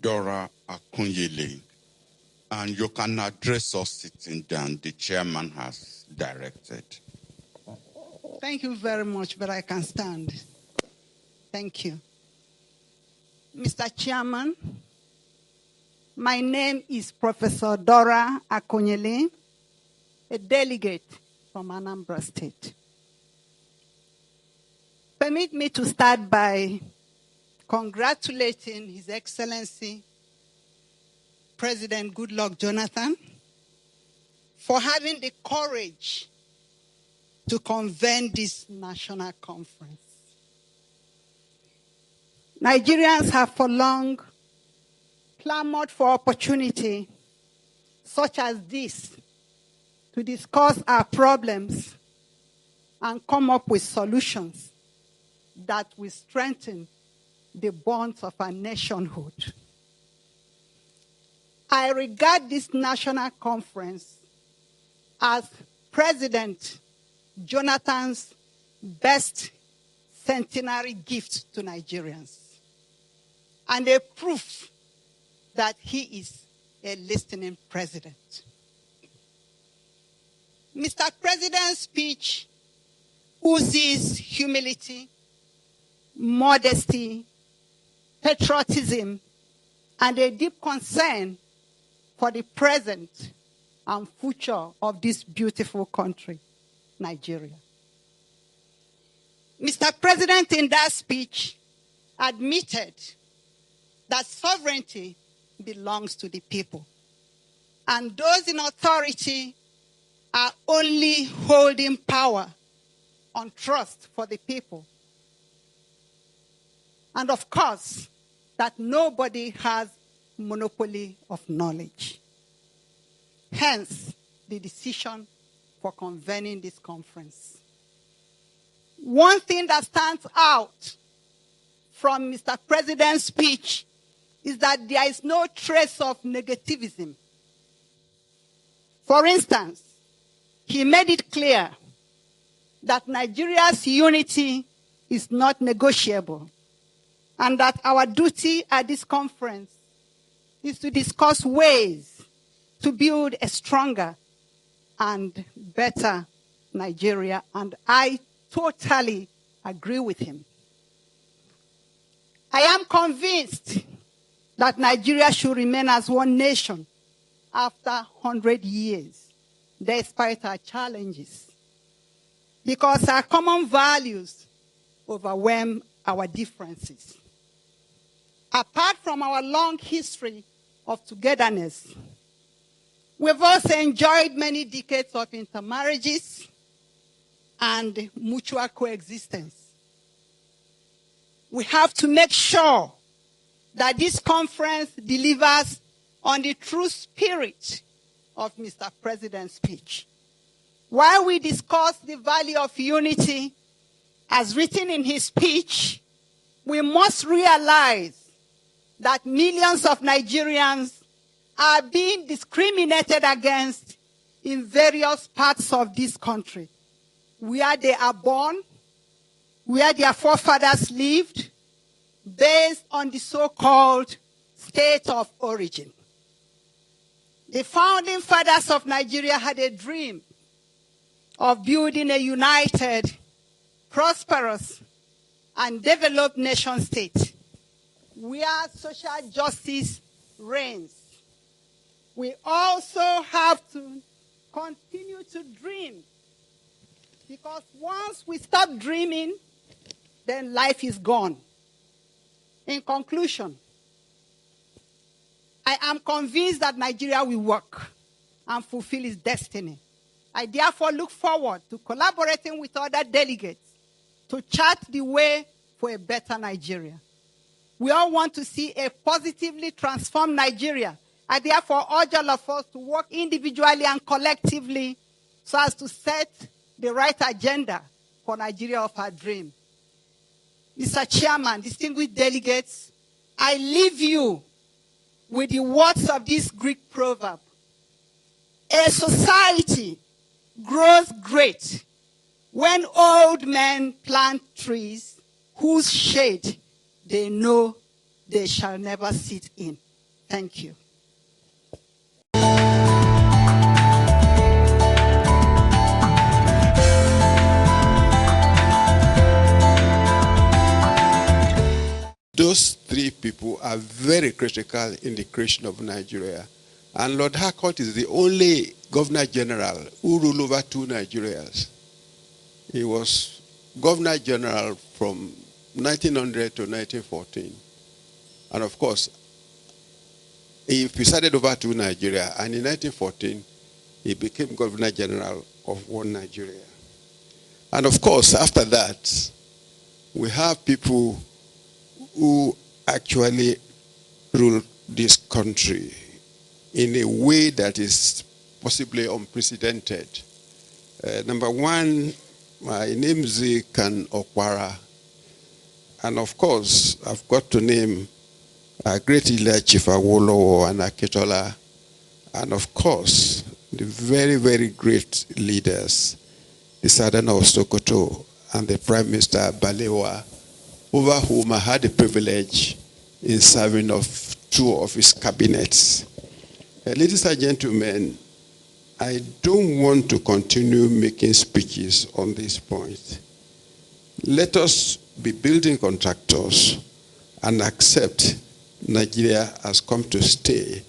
Dora Akunyili, and you can address us sitting down. The chairman has directed. Thank you very much, but I can stand. Thank you. Mr. Chairman, my name is Professor Dora Akunyili, a delegate from Anambra State. Permit me to start by congratulating His Excellency President Goodluck Jonathan for having the courage to convene this national conference. Nigerians have for long clamored for opportunity such as this to discuss our problems and come up with solutions that will strengthen the bonds of our nationhood. I regard this national conference as President Jonathan's best centenary gift to Nigerians, and a proof that he is a listening president. Mr. President's speech oozes humility, modesty, patriotism, and a deep concern for the present and future of this beautiful country, Nigeria. Mr. President, in that speech, admitted that sovereignty belongs to the people, and those in authority are only holding power on trust for the people. And of course, that nobody has monopoly of knowledge. Hence, the decision for convening this conference. One thing that stands out from Mr. President's speech is that there is no trace of negativism. For instance, he made it clear that Nigeria's unity is not negotiable, and that our duty at this conference is to discuss ways to build a stronger and better Nigeria, and I totally agree with him. I am convinced that Nigeria should remain as one nation after 100 years, despite our challenges, because our common values overwhelm our differences. Apart from our long history of togetherness, we've also enjoyed many decades of intermarriages and mutual coexistence. We have to make sure that this conference delivers on the true spirit of Mr. President's speech. While we discuss the value of unity as written in his speech, we must realize that millions of Nigerians are being discriminated against in various parts of this country, where they are born, where their forefathers lived, based on the so-called state of origin. The founding fathers of Nigeria had a dream of building a united, prosperous, and developed nation state where social justice reigns. We also have to continue to dream, because once we stop dreaming, then life is gone. In conclusion, I am convinced that Nigeria will work and fulfill its destiny. I therefore look forward to collaborating with other delegates to chart the way for a better Nigeria. We all want to see a positively transformed Nigeria. I therefore urge all of us to work individually and collectively so as to set the right agenda for Nigeria of our dream. Mr. Chairman, distinguished delegates, I leave you with the words of this Greek proverb. A society grows great when old men plant trees whose shade they know they shall never sit in. Thank you. Those three people are very critical in the creation of Nigeria. And Lord Harcourt is the only Governor General who ruled over two Nigerias. He was Governor General from 1900 to 1914. And of course, he presided over two Nigeria. And in 1914, he became Governor General of one Nigeria. And of course, after that, we have people who actually rule this country in a way that is possibly unprecedented. Number one, my name is Kan Okwara. And of course, I've got to name a great leader, Chief Awolowo and Akitola. And of course, the very, very great leaders, the Southern of Sokoto and the Prime Minister Balewa, over whom I had the privilege in serving of two of his cabinets. Ladies and gentlemen, I don't want to continue making speeches on this point. Let us be building contractors and accept Nigeria has come to stay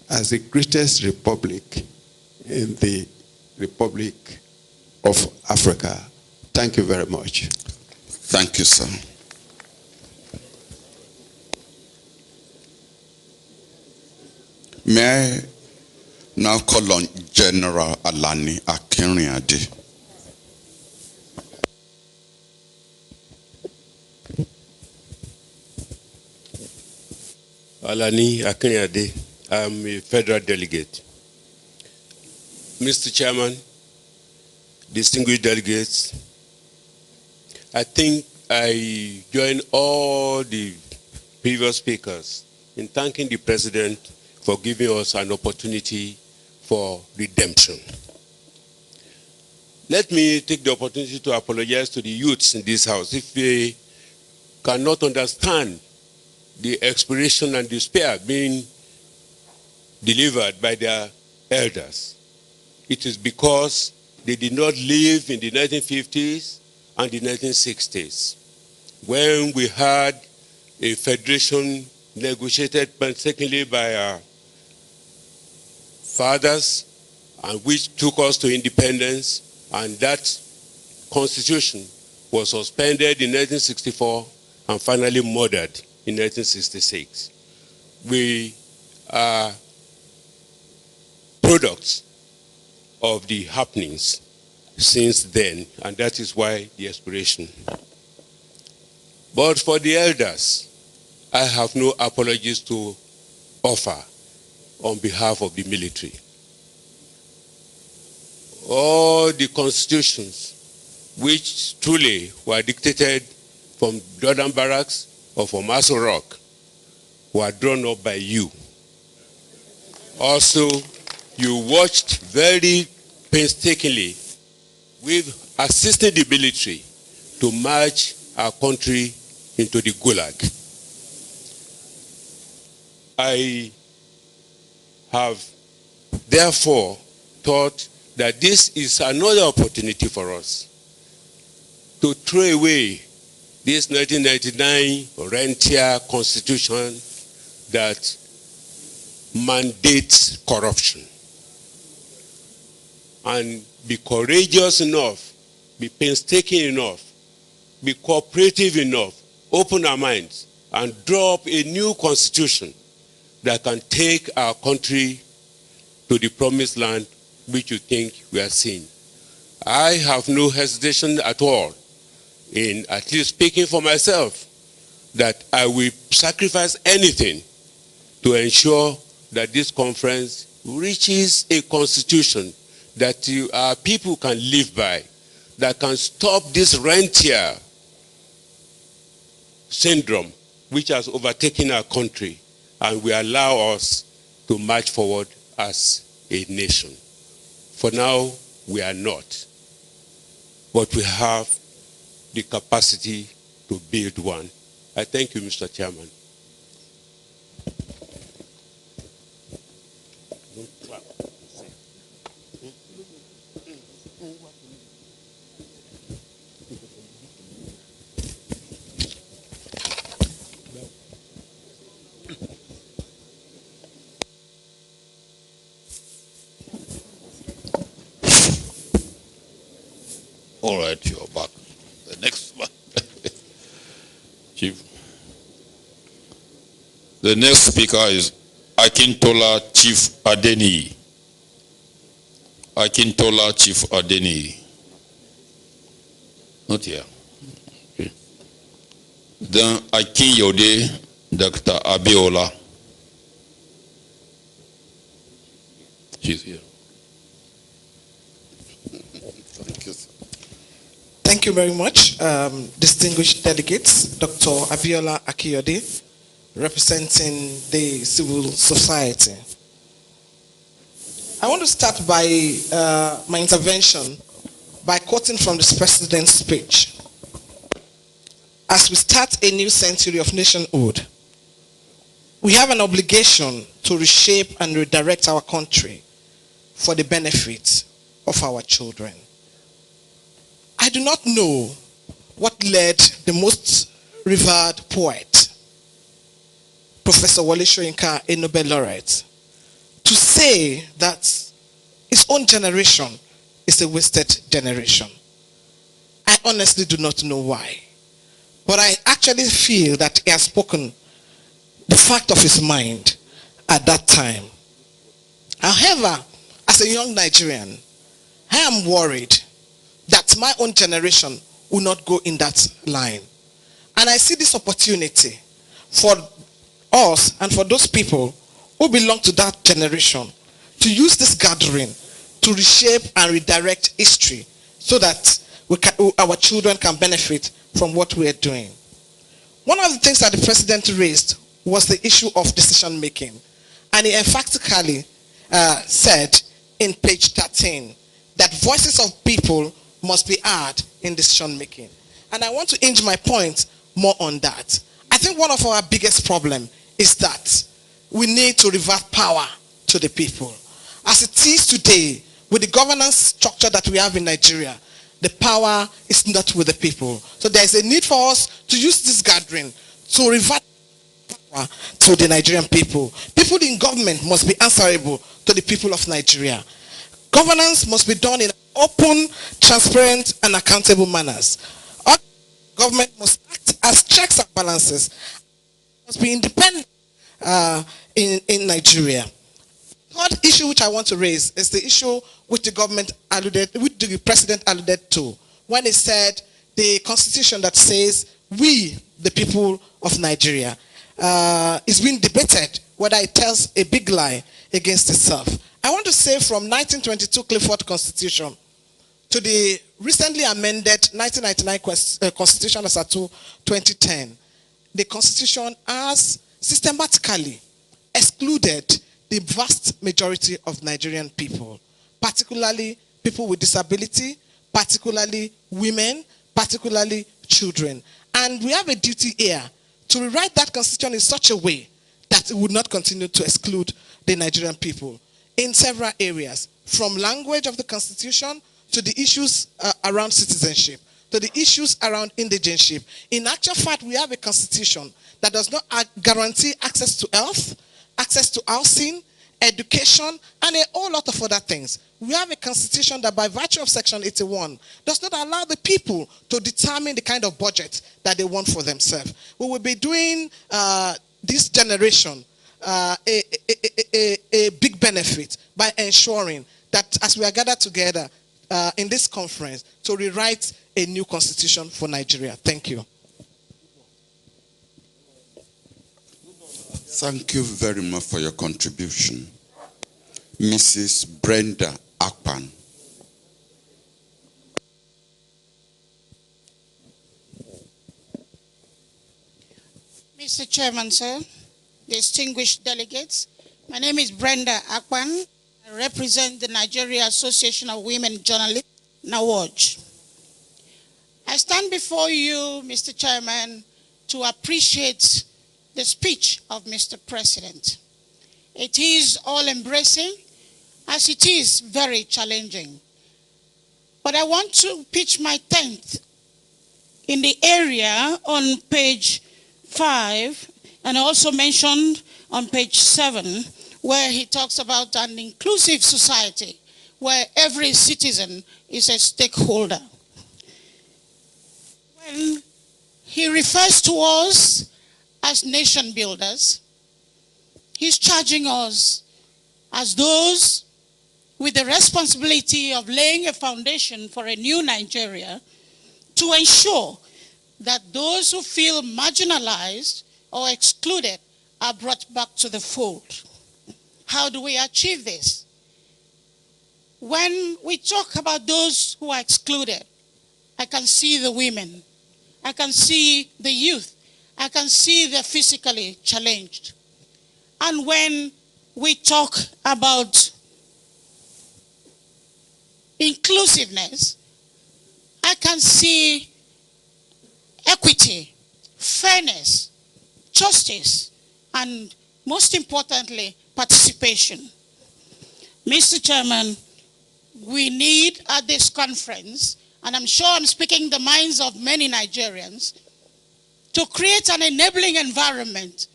as the greatest republic in the Republic of Africa. Thank you very much. Thank you, sir. May I now call on General Alani Akinriade. Alani Akinriade, I'm a federal delegate. Mr. Chairman, distinguished delegates, I think I join all the previous speakers in thanking the President for giving us an opportunity for redemption. Let me take the opportunity to apologize to the youths in this house if they cannot understand the expiration and despair being delivered by their elders. It is because they did not live in the 1950s and the 1960s, when we had a federation negotiated painstakingly by our fathers, and which took us to independence, and that constitution was suspended in 1964 and finally murdered in 1966. We are products of the happenings since then, and that is why the expiration. But for the elders, I have no apologies to offer on behalf of the military. All the constitutions which truly were dictated from Jordan Barracks or from Aso Rock were drawn up by you. Also, you watched very painstakingly with assisting the military to march our country into the Gulag. I have therefore thought that this is another opportunity for us to throw away this 1999 rentier constitution that mandates corruption, and be courageous enough, be painstaking enough, be cooperative enough, open our minds, and draw up a new constitution that can take our country to the promised land which you think we are seeing. I have no hesitation at all in at least speaking for myself that I will sacrifice anything to ensure that this conference reaches a constitution that our people can live by, that can stop this rentier syndrome which has overtaken our country, and will allow us to march forward as a nation. For now, we are not, but we have the capacity to build one. I thank you, Mr. Chairman. All right, you're back. The next one. Chief. The next speaker is Akintola Chief Adeni. Akintola Chief Adeni. Not here. Okay. Then Akinyode Dr. Abiola. She's here. Thank you, sir. Thank you very much, distinguished delegates. Dr. Abiola Akiyode, representing the civil society. I want to start by my intervention by quoting from the President's speech. As we start a new century of nationhood, we have an obligation to reshape and redirect our country for the benefit of our children. I do not know what led the most revered poet, Professor Wole Soyinka, a Nobel laureate, to say that his own generation is a wasted generation. I honestly do not know why. But I actually feel that he has spoken the fact of his mind at that time. However, as a young Nigerian, I am worried that my own generation will not go in that line. And I see this opportunity for us and for those people who belong to that generation to use this gathering to reshape and redirect history so that our children can benefit from what we are doing. One of the things that the President raised was the issue of decision making. And he emphatically said in page 13 that voices of people must be heard in decision making. And I want to hinge my point more on that. I think one of our biggest problems is that we need to revert power to the people. As it is today, with the governance structure that we have in Nigeria, the power is not with the people. So there is a need for us to use this gathering to revert power to the Nigerian people. People in government must be answerable to the people of Nigeria. Governance must be done in open, transparent, and accountable manners. Our government must act as checks and balances. Must be independent in Nigeria. Third issue which I want to raise is the issue which the President alluded to when he said the constitution that says we, the people of Nigeria, is being debated whether it tells a big lie against itself. I want to say from 1922 Clifford Constitution to the recently amended 1999 Constitution as at 2010, the Constitution has systematically excluded the vast majority of Nigerian people, particularly people with disability, particularly women, particularly children. And we have a duty here to rewrite that constitution in such a way that it would not continue to exclude the Nigerian people in several areas, from language of the constitution to the issues around citizenship, to the issues around indigenship. In actual fact, we have a constitution that does not guarantee access to health, access to housing, education, and a whole lot of other things. We have a constitution that by virtue of Section 81 does not allow the people to determine the kind of budget that they want for themselves. We will be doing this generation a big benefit by ensuring that as we are gathered together in this conference to rewrite a new constitution for Nigeria. Thank you. Thank you very much for your contribution. Mrs. Brenda Akpan. Mr. Chairman, sir, distinguished delegates, my name is Brenda Akpan. I represent the Nigeria Association of Women Journalists, NAWOJ. I stand before you, Mr. Chairman, to appreciate the speech of Mr. President. It is all-embracing, as it is very challenging. But I want to pitch my tent in the area on page 5, and also mentioned on page 7, where he talks about an inclusive society where every citizen is a stakeholder. And he refers to us as nation builders. He's charging us as those with the responsibility of laying a foundation for a new Nigeria to ensure that those who feel marginalized or excluded are brought back to the fold. How do we achieve this? When we talk about those who are excluded, I can see the women, I can see the youth, I can see the physically challenged. And when we talk about inclusiveness, I can see equity, fairness, justice, and most importantly, participation. Mr. Chairman, we need at this conference, and I'm sure I'm speaking the minds of many Nigerians, to create an enabling environment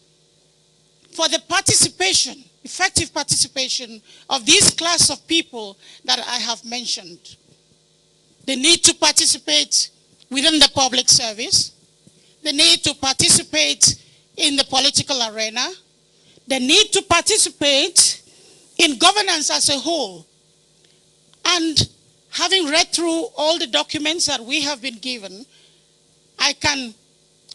for the participation, effective participation of this class of people that I have mentioned. They need to participate within the public service. They need to participate in the political arena. They need to participate in governance as a whole. And having read through all the documents that we have been given, I can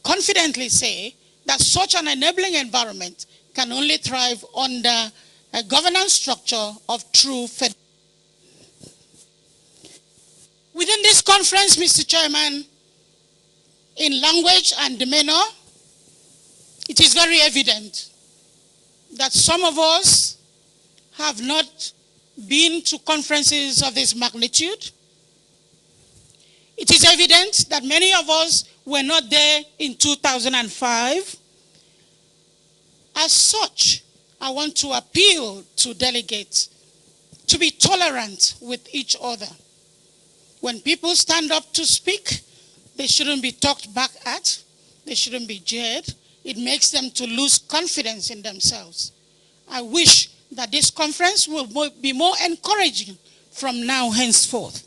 confidently say that such an enabling environment can only thrive under a governance structure of true federalism. Within this conference, Mr. Chairman, in language and demeanor, it is very evident that some of us have not been to conferences of this magnitude. It is evident that many of us were not there in 2005. As such, I want to appeal to delegates to be tolerant with each other. When people stand up to speak, they shouldn't be talked back at. They shouldn't be jeered. It makes them to lose confidence in themselves. I wish that this conference will be more encouraging from now henceforth.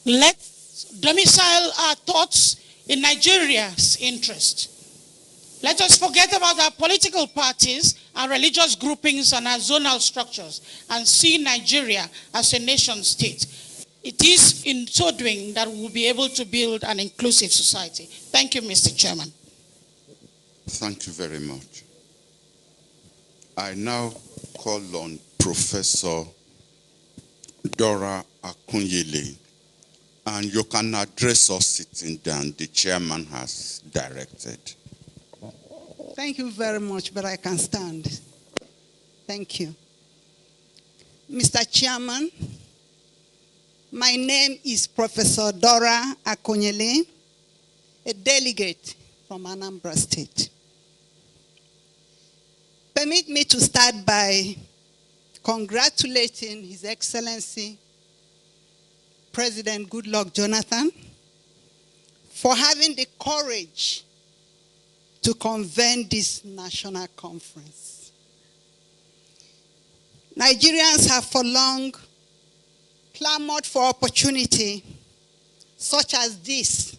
Let's domicile our thoughts in Nigeria's interest. Let us forget about our political parties, our religious groupings, and our zonal structures, and see Nigeria as a nation state. It is in so doing that we will be able to build an inclusive society. Thank you, Mr. Chairman. Thank you very much. I now call on Professor Dora Akunyili, and you can address us sitting down. The chairman has directed. Thank you very much, but I can stand. Thank you. Mr. Chairman, my name is Professor Dora Akunyili, a delegate from Anambra State. Permit me to start by congratulating His Excellency President Goodluck Jonathan for having the courage to convene this national conference. Nigerians have for long clamored for opportunity such as this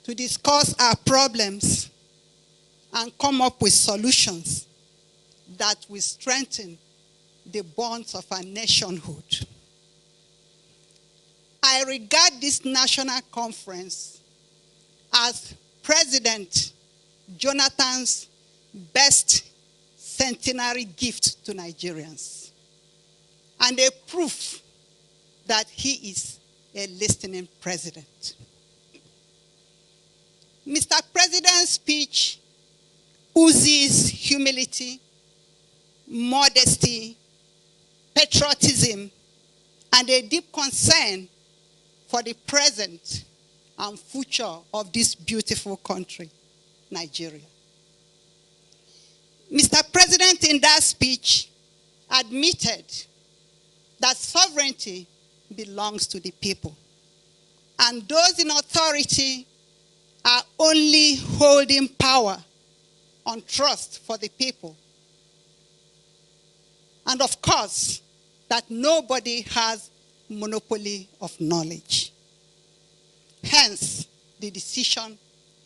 to discuss our problems and come up with solutions that will strengthen the bonds of our nationhood. I regard this national conference as President Jonathan's best centenary gift to Nigerians, and a proof that he is a listening president. Mr. President's speech oozes humility, modesty, patriotism, and a deep concern for the present and future of this beautiful country, Nigeria. Mr. President, in that speech, admitted that sovereignty belongs to the people, and those in authority are only holding power on trust for the people. And of course, that nobody has monopoly of knowledge. Hence, the the decision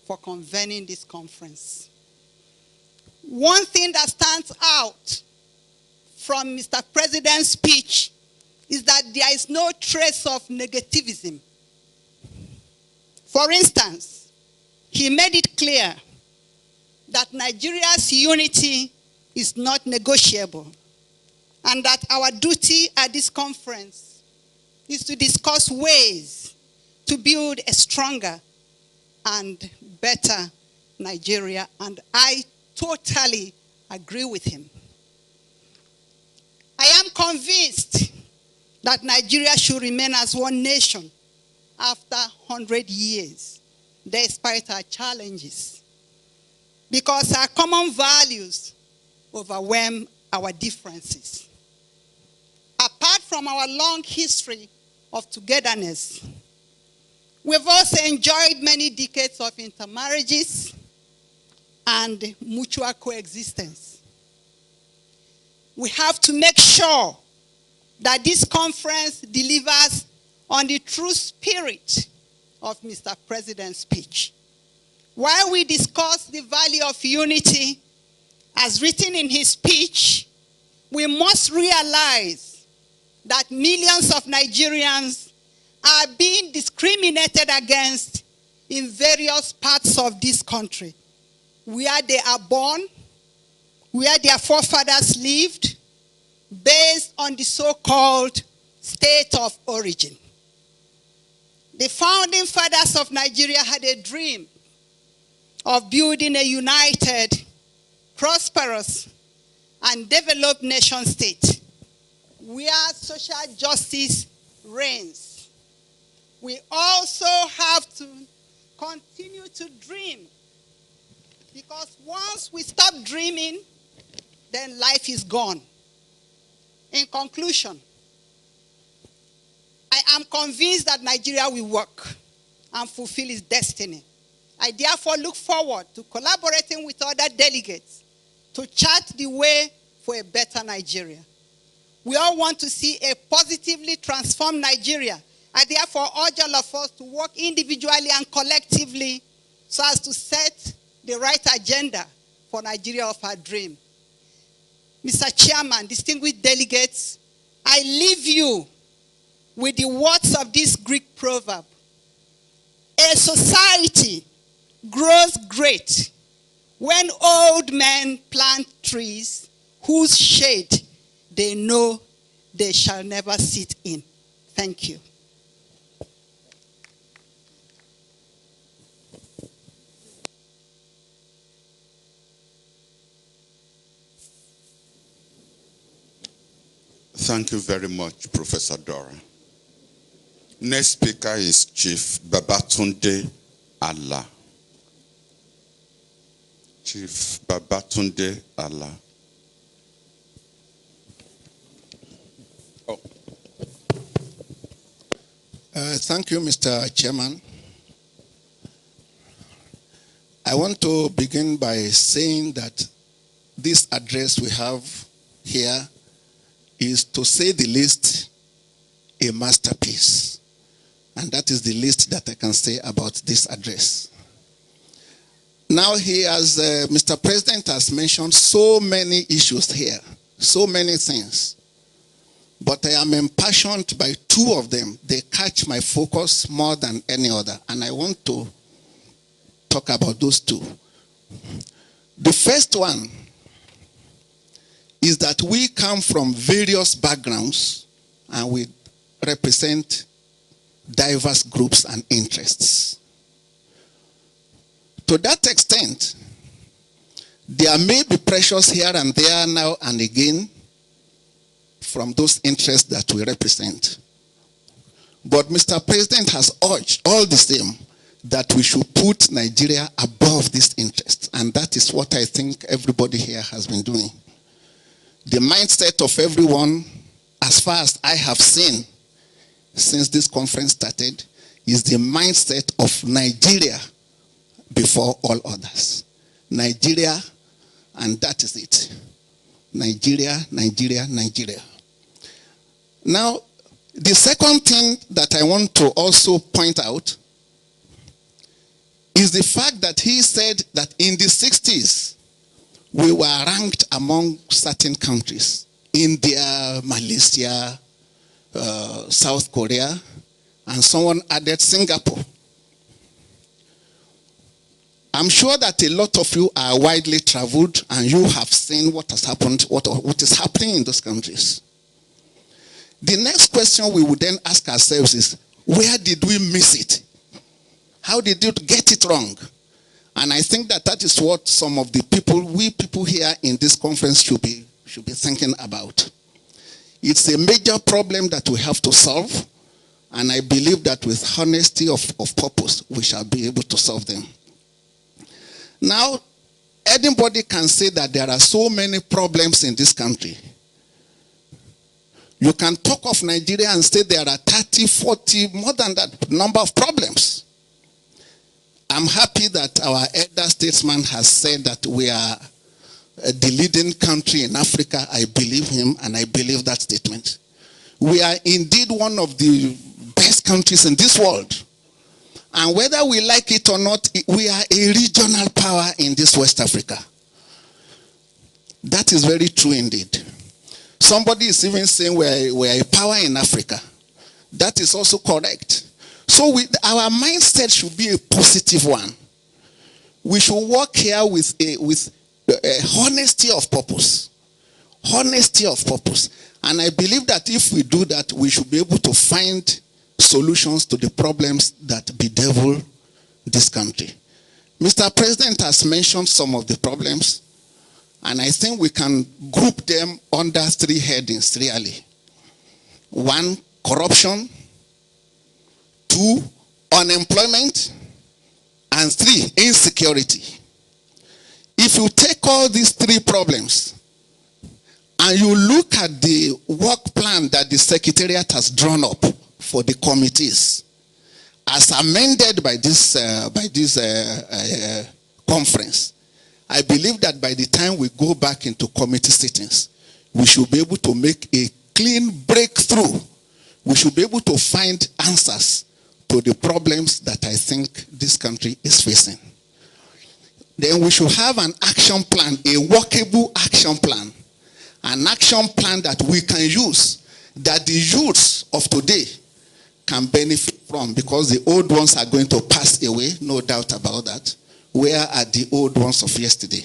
for convening this conference. One thing that stands out from Mr. President's speech is that there is no trace of negativism. For instance, he made it clear that Nigeria's unity is not negotiable, and that our duty at this conference is to discuss ways to build a stronger and better Nigeria, and I totally agree with him. I am convinced that Nigeria should remain as one nation after 100 years, despite our challenges, because our common values overwhelm our differences. Apart from our long history of togetherness, we've also enjoyed many decades of intermarriages and mutual coexistence. We have to make sure that this conference delivers on the true spirit of Mr. President's speech. While we discuss the value of unity, as written in his speech, we must realize that millions of Nigerians are being discriminated against in various parts of this country, where they are born, where their forefathers lived, based on the so-called state of origin. The founding fathers of Nigeria had a dream of building a united, prosperous, and developed nation state where social justice reigns. We also have to continue to dream, because once we stop dreaming, then life is gone. In conclusion, I am convinced that Nigeria will work and fulfill its destiny. I therefore look forward to collaborating with other delegates to chart the way for a better Nigeria. We all want to see a positively transformed Nigeria. I therefore urge all of us to work individually and collectively so as to set the right agenda for Nigeria of our dream. Mr. Chairman, distinguished delegates, I leave you with the words of this Greek proverb. A society grows great when old men plant trees whose shade they know they shall never sit in. Thank you. Thank you very much, Professor Dora. Next speaker is Chief Babatunde Allah. Chief Babatunde Allah. Thank you, Mr. Chairman. I want to begin by saying that this address we have here is, to say the least, a masterpiece. And that is the least that I can say about this address. Now, Mr. President has mentioned so many issues here, so many things. But I am impassioned by two of them. They catch my focus more than any other. And I want to talk about those two. The first one is that we come from various backgrounds and we represent diverse groups and interests. To that extent, there may be pressures here and there now and again from those interests that we represent. But Mr. President has urged all the same that we should put Nigeria above these interests. And that is what I think everybody here has been doing. The mindset of everyone, as far as I have seen since this conference started, is the mindset of Nigeria before all others. Nigeria, and that is it. Nigeria, Nigeria, Nigeria. Now, the second thing that I want to also point out is the fact that he said that in the 60s, we were ranked among certain countries, India, Malaysia, South Korea, and someone added Singapore. I'm sure that a lot of you are widely traveled and you have seen what has happened, what is happening in those countries. The next question we would then ask ourselves is, where did we miss it? How did you get it wrong? And I think that that is what some of the people, we people here in this conference should be thinking about. It's a major problem that we have to solve, and I believe that with honesty of purpose, we shall be able to solve them. Now, anybody can say that there are so many problems in this country. You can talk of Nigeria and say there are 30, 40, more than that number of problems. I'm happy that our elder statesman has said that we are the leading country in Africa. I believe him and I believe that statement. We are indeed one of the best countries in this world. And whether we like it or not, we are a regional power in this West Africa. That is very true indeed. Somebody is even saying we are a power in Africa. That is also correct. So our mindset should be a positive one. We should work here with a honesty of purpose. Honesty of purpose. And I believe that if we do that, we should be able to find solutions to the problems that bedevil this country. Mr. President has mentioned some of the problems, and I think we can group them under three headings really. 1, corruption. 2, unemployment. And 3, insecurity. If you take all these 3 problems and you look at the work plan that the Secretariat has drawn up for the committees, as amended by this conference, I believe that by the time we go back into committee sittings, we should be able to make a clean breakthrough. We should be able to find answers to the problems that I think this country is facing. Then we should have an action plan, a workable action plan, an action plan that we can use, that the youths of today can benefit from, because the old ones are going to pass away, no doubt about that. Where are the old ones of yesterday?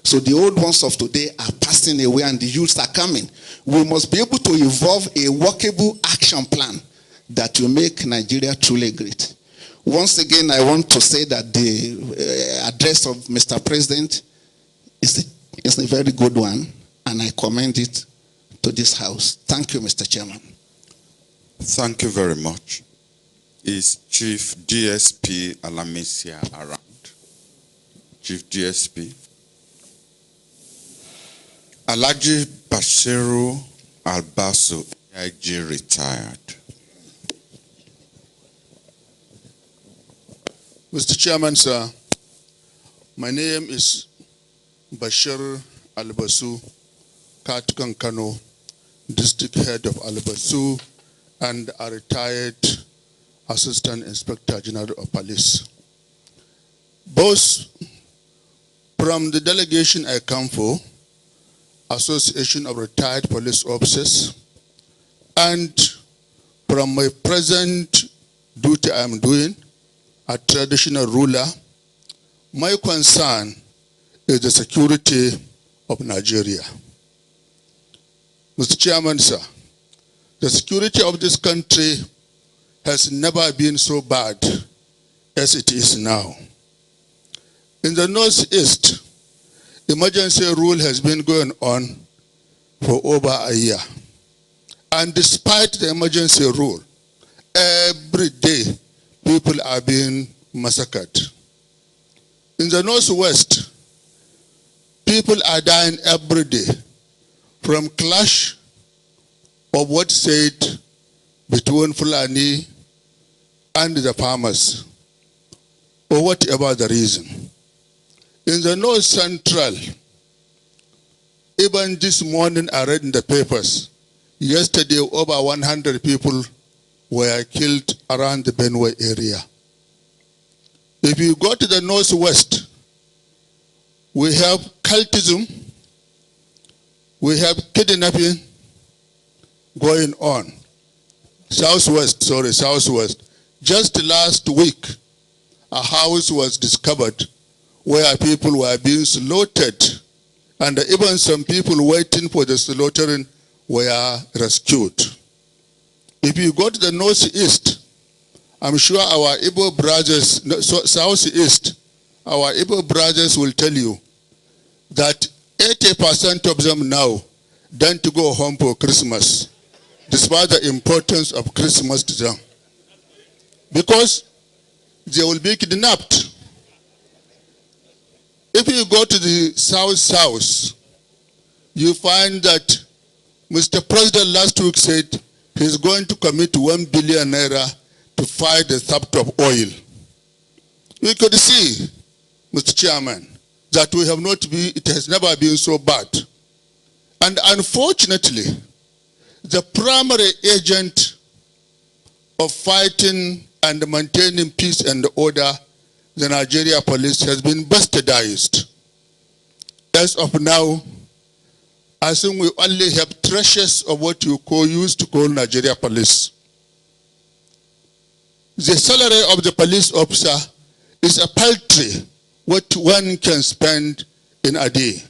So the old ones of today are passing away and the youths are coming. We must be able to evolve a workable action plan that will make Nigeria truly great. Once again, I want to say that the address of Mr. President is a very good one, and I commend it to this House. Thank you, Mr. Chairman. Thank you very much. Is Chief DSP Alamisia around? Chief DSP. Alhaji Bashiru Albasu, AIG retired. Mr. Chairman, sir, my name is Bashir Albasu, Katukan Kano, District Head of Albasu, and a retired Assistant Inspector General of Police. Both from the delegation I come for, Association of Retired Police Officers, and from my present duty I am doing, a traditional ruler, my concern is the security of Nigeria. Mr. Chairman, sir, the security of this country has never been so bad as it is now. In the Northeast, emergency rule has been going on for over a year. And despite the emergency rule, every day people are being massacred. In the Northwest, people are dying every day from clash of what's said between Fulani and the farmers, or whatever the reason. In the North Central, even this morning I read in the papers, yesterday over 100 people were killed around the Benue area. If you go to the northwest, we have cultism, we have kidnapping going on. Southwest. Just last week, a house was discovered where people were being slaughtered, and even some people waiting for the slaughtering were rescued. If you go to the northeast, I'm sure our Igbo brothers, southeast, our Igbo brothers will tell you that 80% of them now don't go home for Christmas, despite the importance of Christmas to them, because they will be kidnapped. If you go to the south, you find that Mr. President last week said he's going to commit 1 billion naira to fight the theft of oil. We could see, Mr. Chairman, that it has never been so bad. And unfortunately, the primary agent of fighting and maintaining peace and order, the Nigeria police, has been bastardized. As of now, I think we only have treasures of what used to call Nigeria police. The salary of the police officer is a paltry what one can spend in a day.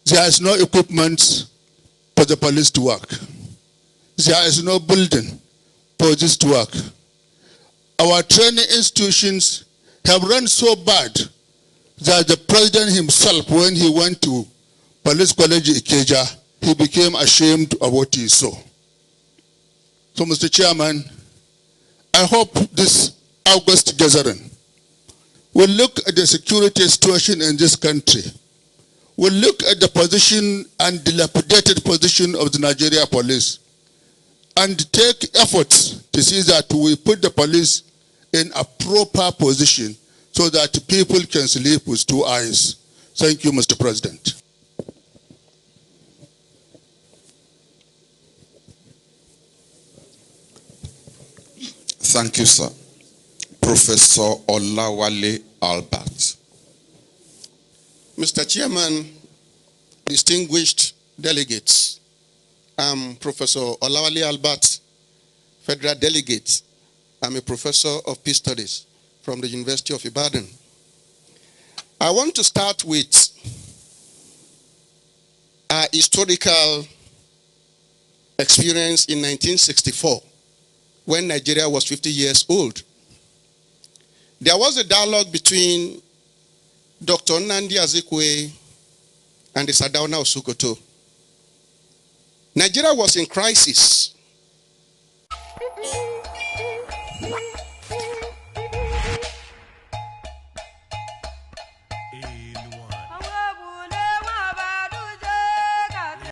There is no equipment for the police to work. There is no building for this to work. Our training institutions have run so bad that the president himself, when he went to Police College Ikeja, he became ashamed of what he saw. So, Mr. Chairman, I hope this August gathering will look at the security situation in this country. We'll look at the position and dilapidated position of the Nigeria police and take efforts to see that we put the police in a proper position so that people can sleep with 2 eyes. Thank you, Mr. President. Thank you, sir. Professor Olawale Albert. Mr. Chairman, distinguished delegates, I'm Professor Olawale Albert, Federal Delegate. I'm a professor of peace studies from the University of Ibadan. I want to start with our historical experience in 1964, when Nigeria was 50 years old. There was a dialogue between Dr. Nnamdi Azikiwe and the Sardauna of Sokoto. Nigeria was in crisis.